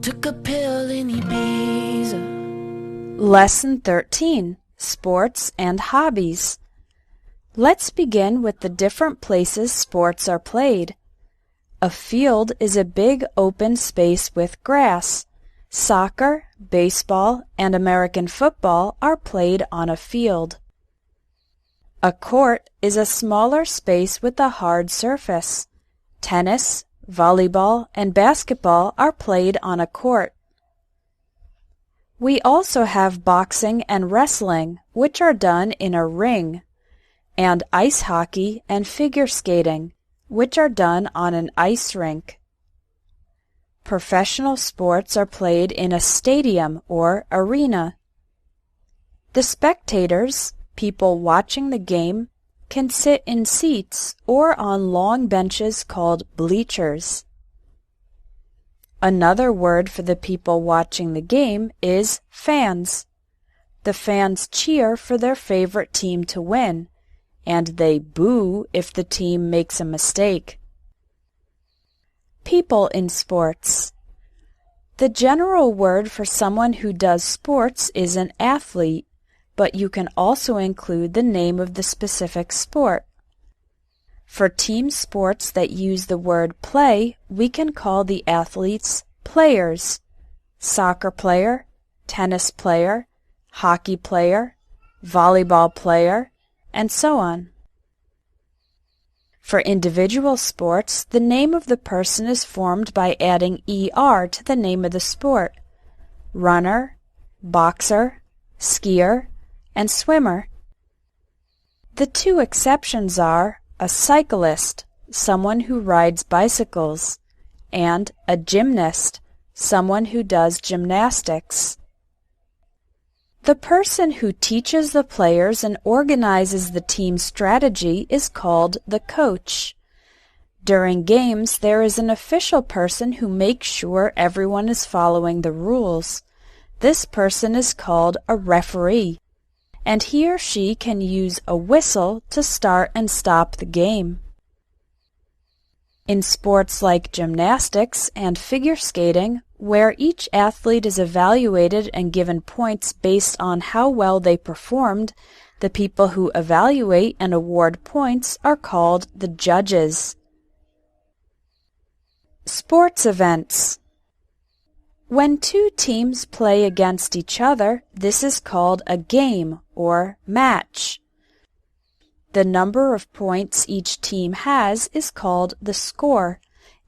Took a pill in Ibiza. Lesson 13, Sports and Hobbies. Let's begin with the different places sports are played. A field is a big open space with grass. Soccer, baseball, and American football are played on a field. A court is a smaller space with a hard surface. Tennis, volleyball, and basketball are played on a court. We also have boxing and wrestling, which are done in a ring, and ice hockey and figure skating, which are done on an ice rink. Professional sports are played in a stadium or arena. The spectators, people watching the game, can sit in seats or on long benches called bleachers. Another word for the people watching the game is fans. The fans cheer for their favorite team to win, and they boo if the team makes a mistake. People in sports. The general word for someone who does sports is an athlete, but you can also include the name of the specific sport. For team sports that use the word play, we can call the athletes players: soccer player, tennis player, hockey player, volleyball player, and so on. For individual sports, the name of the person is formed by adding ER to the name of the sport: runner, boxer, skier, and swimmer. The two exceptions are a cyclist, someone who rides bicycles, and a gymnast, someone who does gymnastics. The person who teaches the players and organizes the team strategy is called the coach. During games, there is an official person who makes sure everyone is following the rules. This person is called a referee, and he or she can use a whistle to start and stop the game. In sports like gymnastics and figure skating, where each athlete is evaluated and given points based on how well they performed, the people who evaluate and award points are called the judges. Sports events. When two teams play against each other, this is called a game or match. The number of points each team has is called the score,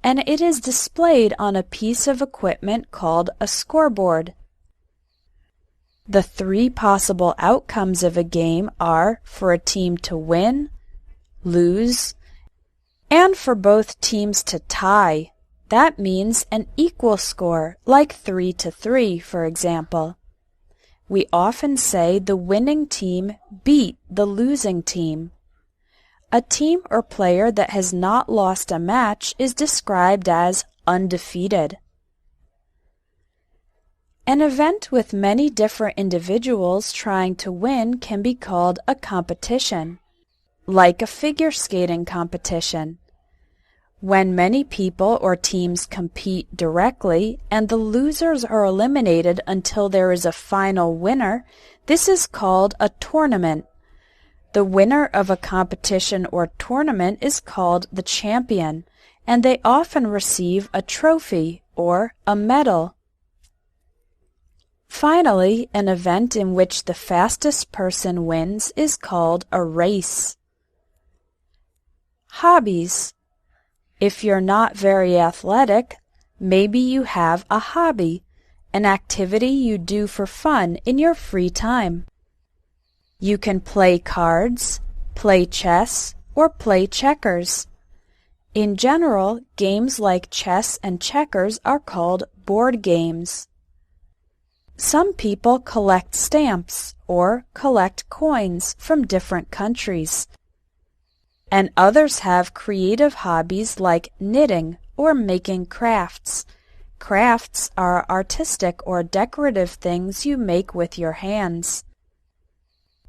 and it is displayed on a piece of equipment called a scoreboard. The three possible outcomes of a game are for a team to win, lose, and for both teams to tie. That means an equal score, like 3-3, for example. We often say the winning team beat the losing team. A team or player that has not lost a match is described as undefeated. An event with many different individuals trying to win can be called a competition, like a figure skating competition. When many people or teams compete directly and the losers are eliminated until there is a final winner, this is called a tournament. The winner of a competition or tournament is called the champion, and they often receive a trophy or a medal. Finally, an event in which the fastest person wins is called a race. Hobbies. If you're not very athletic, maybe you have a hobby, an activity you do for fun in your free time. You can play cards, play chess, or play checkers. In general, games like chess and checkers are called board games. Some people collect stamps or collect coins from different countries, and others have creative hobbies like knitting or making crafts. Crafts are artistic or decorative things you make with your hands.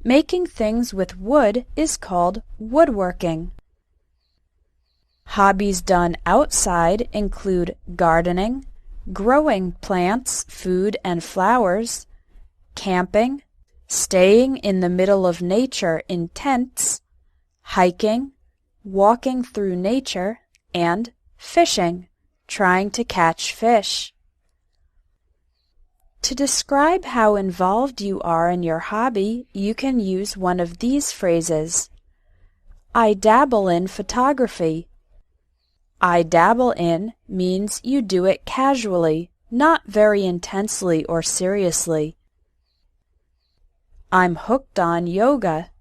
Making things with wood is called woodworking. Hobbies done outside include gardening, growing plants, food, and flowers, camping, staying in the middle of nature in tents, hiking, walking through nature, and fishing, trying to catch fish. To describe how involved you are in your hobby, you can use one of these phrases. I dabble in photography. I dabble in means you do it casually, not very intensely or seriously. I'm hooked on yoga.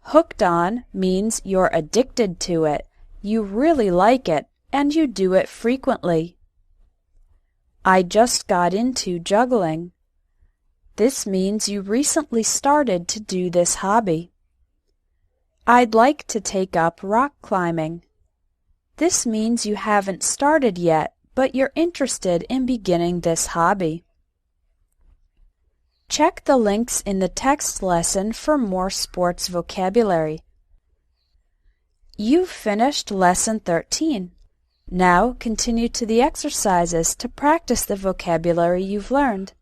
Hooked on means you're addicted to it, you really like it, and you do it frequently. I just got into juggling. This means you recently started to do this hobby. I'd like to take up rock climbing. This means you haven't started yet, but you're interested in beginning this hobby. Check the links in the text lesson for more sports vocabulary. You've finished Lesson 13. Now continue to the exercises to practice the vocabulary you've learned.